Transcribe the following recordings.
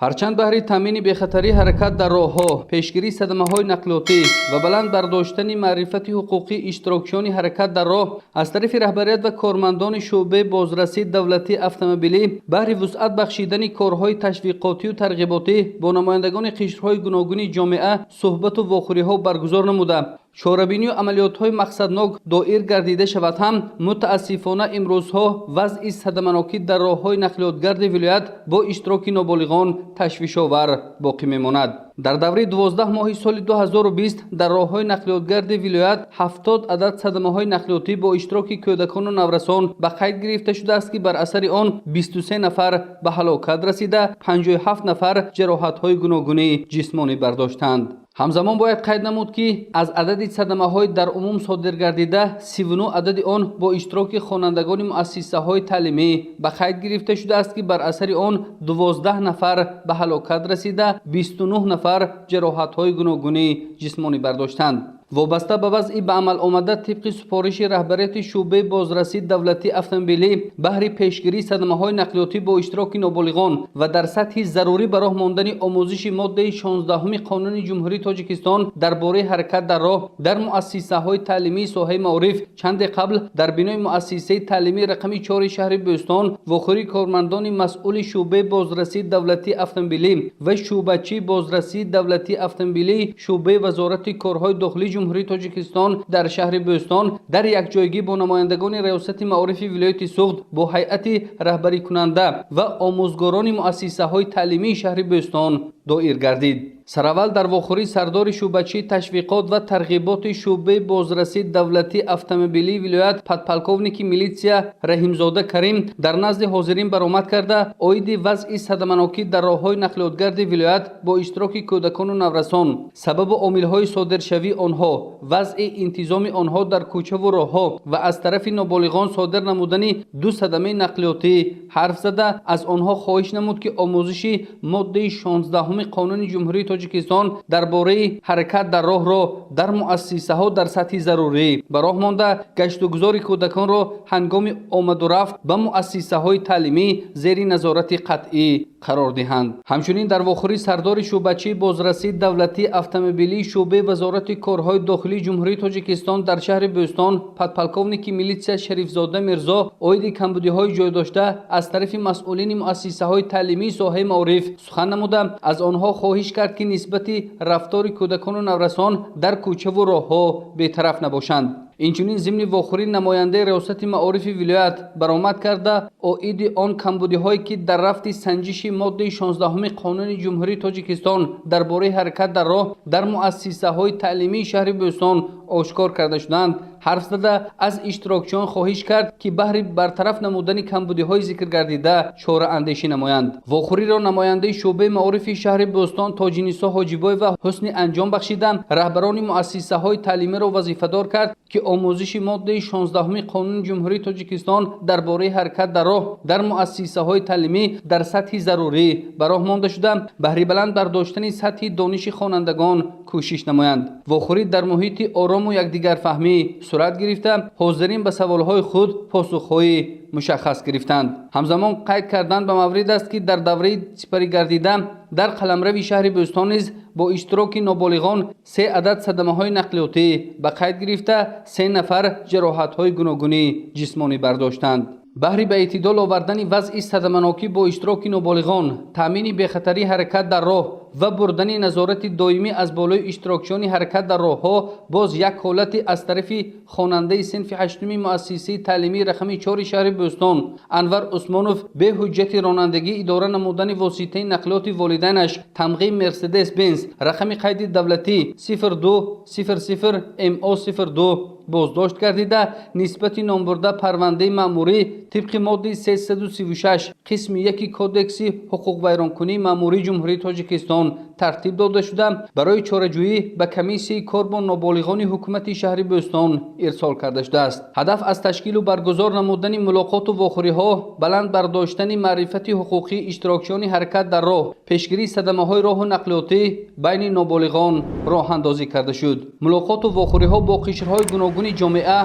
ҳарчанд баҳри таъмини бехатарии ҳаракат дар роҳҳо, пешгирии садамаҳои нақлиётӣ ва баланд бардоштани маърифати ҳуқуқии иштирокчиёни ҳаракат дар роҳ аз тарафи раҳбарият ва кормандони шуъбаи бозрасии давлатии автомобилӣ баҳри вусъат бахшидани корҳои ташвиқотию тарғиботӣ бо намояндагони қишрҳои гуногуни ҷомеа суҳбату вохӯриҳо баргузор намуда чорабинию амалиётҳои мақсаднок доир гардида шавад ҳам мутаассифона имрӯзҳо вазъи садаманокӣ дар роҳҳои нақлиётгарди вилоят бо иштироки ноболиғон ташвишовар боқӣ мемонад. дар давраи 12 моҳи соли 2020 дар роҳҳои нақлиётгарди вилоят 70 адад садамаҳои нақлиётӣ бо иштироки кӯдакону наврасон ба қайд гирифта шудааст ки бар асари он 23 нафар ба ҳалокат расида, 57 нафар ҷароҳатҳои гуногуни ҷисмонӣ бардоштанд. ҳамзамон бояд қайд намуд ки аз адади садамаҳои дар умум содир гардида 39 адади он бо иштироки хонандагони муассисаҳои таълимӣ ба қайд гирифта шудааст ки бар асари он 12 нафар ба ҳалокат расида, 29 нафар ҷароҳатҳои гуногуни ҷисмонӣ бардоштанд. вобаста ба вазъи ба амал омада тибқи супориши раҳбарияти шуъбаи бозрасии давлатии автомобилӣ баҳри пешгирии садамаҳои нақлиётӣ бо иштироки ноболиғон ва дар сатҳи зарурӣ ба роҳ мондани омӯзиши моддаи 16 қонуни ҷумҳурии тоҷикистон дар бораи ҳаракат дар роҳ дар муассисаҳои таълимии соҳаи маориф чанде қабл дар бинои муассисаи таълимии рақами 4 шаҳри Бӯстон вохӯрии кормандони масъули шуъбаи бозрасии давлатии автомобилӣ ва шуъбачии бозрасии давлатии автомобилии шуъбаи вазорати корҳои дохилии ҷумҳурии тоҷикистон дар шаҳри Бӯстон дар якҷоягӣ бо намояндагони раёсати маорифи вилояти Суғд бо ҳайати раҳбарикунанда ва омӯзгорони муассисаҳои таълимии шаҳри Бӯстон доир гардид. сараввал дар вохӯрии сардори шуъбачии ташвиқот ва тарғиботи шуъбаи бозрасии давлатии автомобилии вилоят подполковники милитсия Раҳимзода Карим дар назди ҳозирин баромад карда оиди вазъи садаманокӣ дар роҳҳои нақлиётгарди вилоят бо иштироки кӯдакону наврасон, сабабу омилҳои содиршавии онҳо, вазъи интизоми онҳо дар кӯчаву роҳҳо ва аз тарафи ноболиғон содир намудани 2 садамаи нақлиётӣ ҳарф зада аз онҳо хоҳиш намуд ки омӯзиши моддаи 16 қонуни ҷумҳурии тоҷикистон дар бораи ҳаракат дар роҳро дар муассисаҳо дар сатҳи зарурӣ ба роҳ монда гаштугузори кӯдаконро ҳангоми омаду рафт ба муассисаҳои таълимӣ зери назорати қатъӣ қарор диҳанд. ҳамчунин дар вохӯрии сардори шуъбачии бозрасии давлатии автомобилии шуъбаи вазорати корҳои дохилии ҷумҳурии тоҷикистон дар шаҳри Бӯстон подполковники милитсия Шарифзода Мирзо оиди камбудиҳои ҷойдошта аз тарафи масъулини муассисаҳои таълимии соҳаи маориф сухан намуда аз онҳо хоҳиш кард ки нисбати рафтори кӯдакону наврасон дар кӯчаву роҳҳо бетараф набошанд. инчунин зимни вохӯрӣ намояндаи раёсати маорифи вилоят баромад карда оиди он камбудиҳое ки дар рафти санҷиши моддаи 16 қонуни ҷумҳурии тоҷикистон дар бораи ҳаракат дар роҳ дар муассисаҳои таълимии шаҳри Бӯстон ошкор карда шуданд, ҳарф зада аз иштирокчиён хоҳиш кард ки баҳри бартараф намудани камбудиҳои зикргардида чораандешӣ намоянд. вохӯриро намояндаи шуъбаи маорифи шаҳри Бӯстон Тоҷинисо Ҳоҷибоева ҳусни анҷом бахшида раҳбарони муассисаҳои таълимиро вазифадор кард ки омӯзиши моддаи 16 қонуни ҷумҳурии тоҷикистон дар бораи ҳаракат дар роҳ дар муассисаҳои таълимӣ дар сатҳи зарурӣ ба роҳ монда шуда баҳри баланд бардоштани сатҳи дониши хонандагон кӯшиш намоянд. вохӯрӣ дар муҳити орому якдигарфаҳмӣ сурат гирифта ҳозирин ба саволҳои худ посухҳои мушаххас гирифтанд. ҳамзамон қайд карданд ба маврид аст ки дар давраи сипарӣ гардида дар қаламрави шаҳри Бӯстон низ бо иштироки ноболиғон 3 адад садамаҳои нақлиётӣ ба қайд гирифта 3 нафар ҷароҳатҳои гуногуни ҷисмонӣ бардоштанд. баҳри ба эътидол овардани вазъи садаманокӣ бо иштироки ноболиғон, таъмини бехатарии ҳаракат дар роҳ ва бурдани назорати доимӣ аз болои иштирокчиёни ҳаракат дар роҳҳо боз як ҳолати аз тарафи хонандаи синфи 8 муассисаи таълимии рақами 4 шаҳри Бӯстон Анвар Усмонов бе ҳуҷҷати ронандагӣ идора намудани воситаи нақлиёти волидайнаш тамғи Мерседес Бенз рақами қайди давлатӣ 0200 MO02 боздошт гардида нисбати номбурда парвандаи маъмурӣ тибқи моддаи 336 қисми 1 кодекси ҳуқуқвайронкунии маъмурии ҷумҳурии тоҷикистон тартиб дода шуда барои чораҷӯӣ ба комиссияи кор бо ноболиғони ҳукумати шаҳри Бӯстон ирсол карда шудааст. ҳадаф аз ташкилу баргузор намудани мулоқоту вохӯриҳо, баланд бардоштани маърифати ҳуқуқии иштирокчиёни ҳаракат дар роҳ, пешгирии садамаҳои роҳу нақлиётӣ байни ноболиғон роҳандозӣ карда шуд. мулоқоту вохӯриҳо бо қишрҳои гуногуни ҷомеа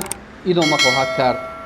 идома хоҳад кард.